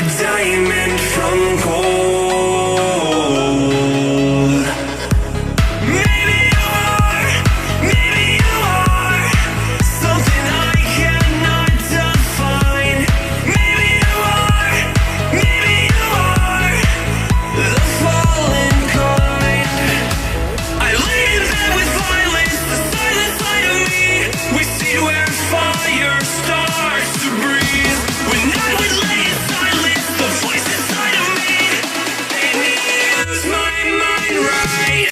a diamond from gold. Maybe you are something I cannot define. Maybe you are the fallen kind. I lay in bed with violence, the silent side of me. We see where fire starts to breathe. When I would lay in silence, the voice inside of me made me use my mind right.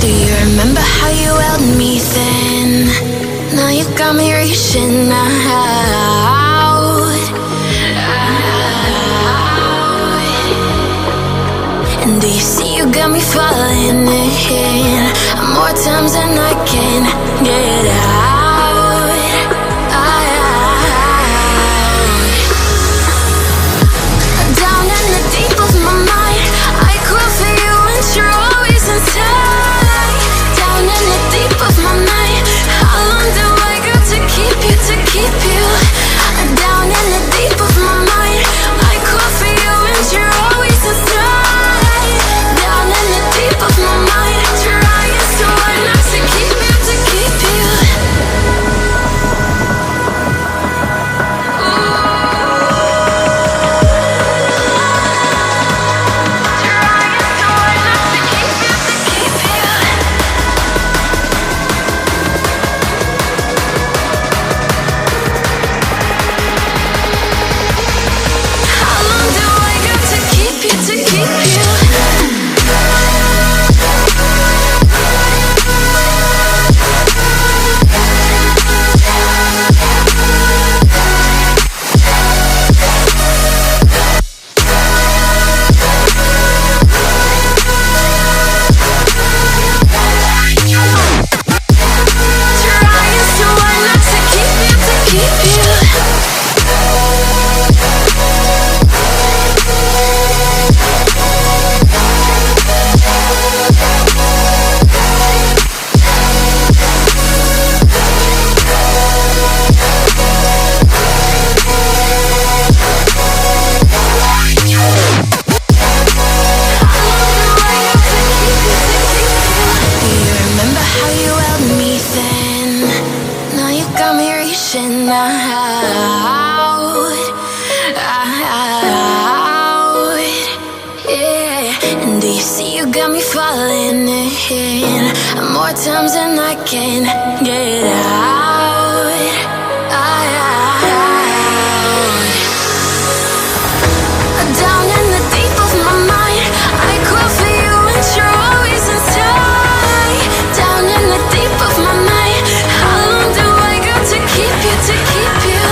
Do you remember how you held me then? Now you got me reaching out. And do you see you got me falling in more times than I can get out. Down in the deep of my mind, I crawl for you and you're always inside. Down in the deep of my mind, how long do I got to keep you, to keep you? Down in the deep of my mind, I crawl for you and you're always inside. Down in the deep of my mind, trying so hard not to keep you, to keep you. in more times than I can get out. Down in the deep of my mind, I crawl for you and you're always inside. Down in the deep of my mind, how long do I got to keep you, to keep you?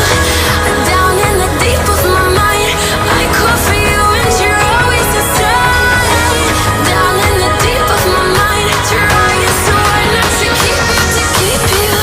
Down in the deep of my mind, I crawl for you and you're always inside. Down in the deep of my mind, trying so hard not to keep you, to keep you.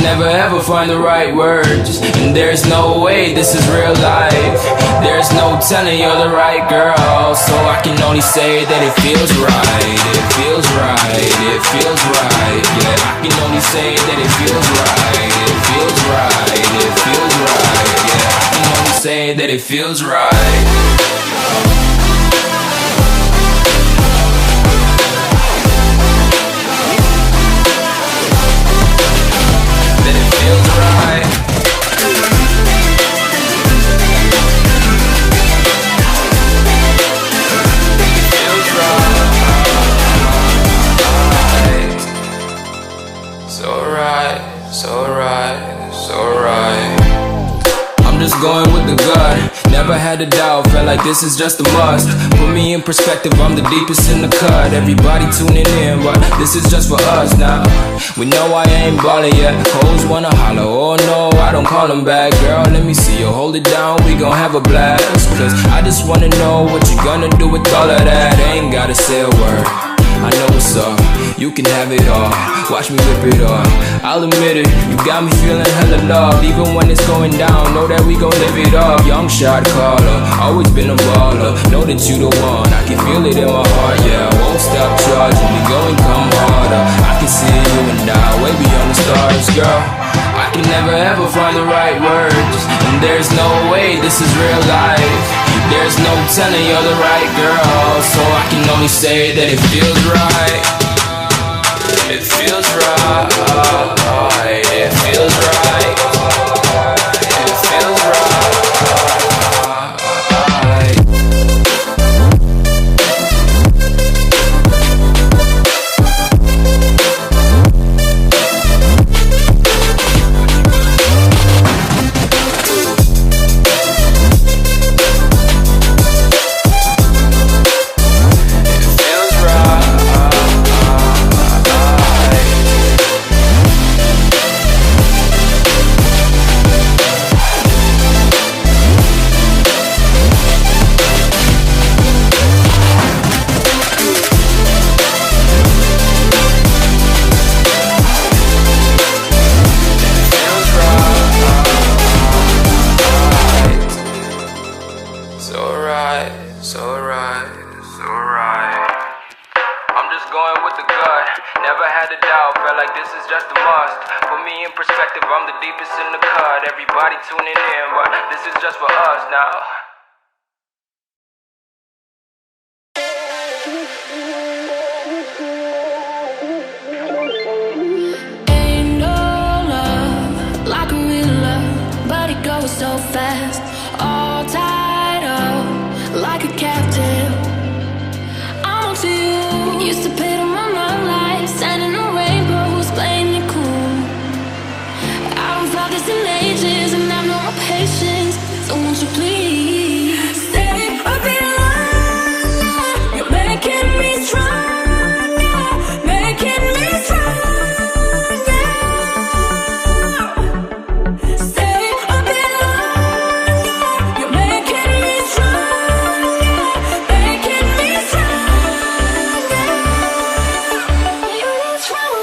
Never ever find the right words, and there's no way this is real life. There's no telling you're the right girl, so I can only say that it feels right. It feels right, it feels right. Yeah, I can only say that it feels right. It feels right, it feels right. Yeah, I can only say that it feels right. Feels right. Feels right. So right, so right, so right. I'm just going with the gut. Never had a doubt, felt like this is just a must. Put me in perspective, I'm the deepest in the cut. Everybody tuning in, but this is just for us now. We know I ain't ballin' yet. Hoes wanna holler, oh no, I don't call them back. Girl, let me see you hold it down, we gon' have a blast. Cause I just wanna know what you gonna do with all of that. Ain't gotta say a word, I know what's up. You can have it all, watch me rip it off. I'll admit it, you got me feeling hella love. Even when it's going down, know that we gon' live it up. Young shot caller, always been a baller. Know that you the one, I can feel it in my heart. Yeah, I won't stop charging, we going come harder. I can see you and I, way beyond the stars, girl. I can never ever find the right words, and there's no way this is real life. There's no telling you're the right girl, so I can only say that it feels right. It feels right. It feels right. It feels right. It feels it's alright, it's alright, it's alright. I'm just going with the gut, never had a doubt, felt like this is just a must. Put me in perspective, I'm the deepest in the cut. Everybody tuning in, but this is just for us now. Ain't no love like a real love, but it goes so fast. All tied up like a captive. I'm on to you. Used to pay to my mom like sending a rainbows, playing it cool. I don't felt this in ages, and I've no more patience. So won't you please stay a bit longer? You're making me stronger, making me stronger. Stay a bit longer. You're making me stronger, making me stronger. You need stronger.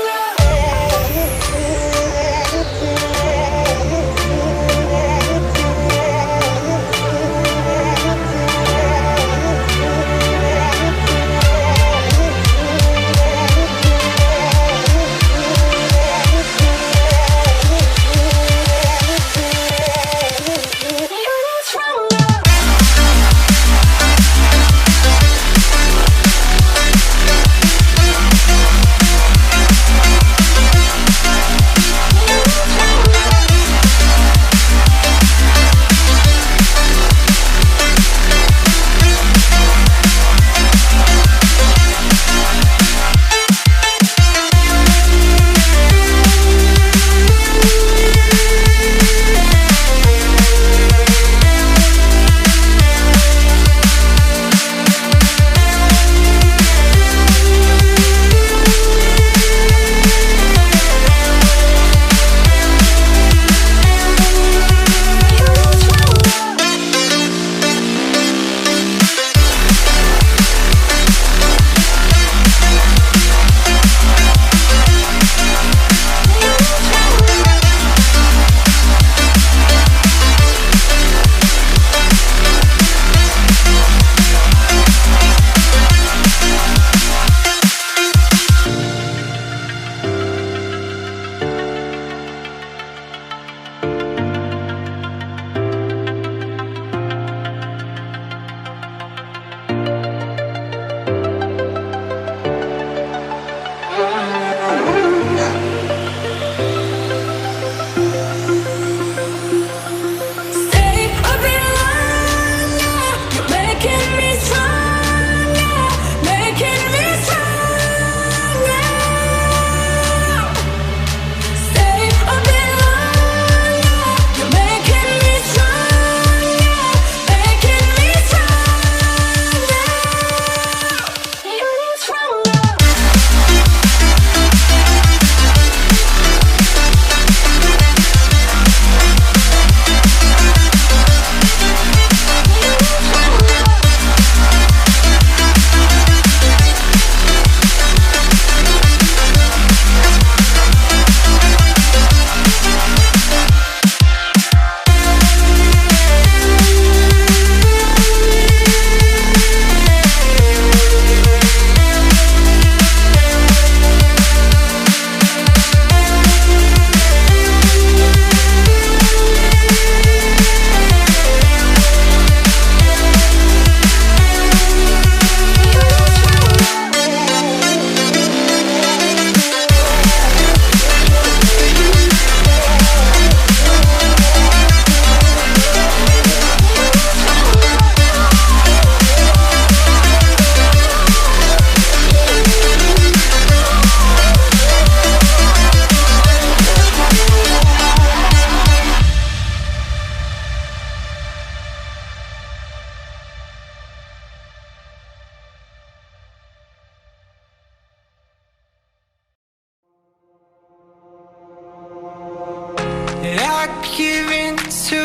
I give in to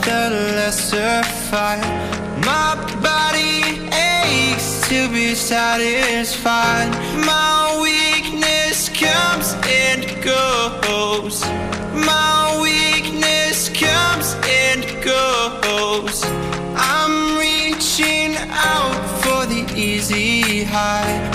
the lesser fight. My body aches to be satisfied. My weakness comes and goes. My weakness comes and goes. I'm high.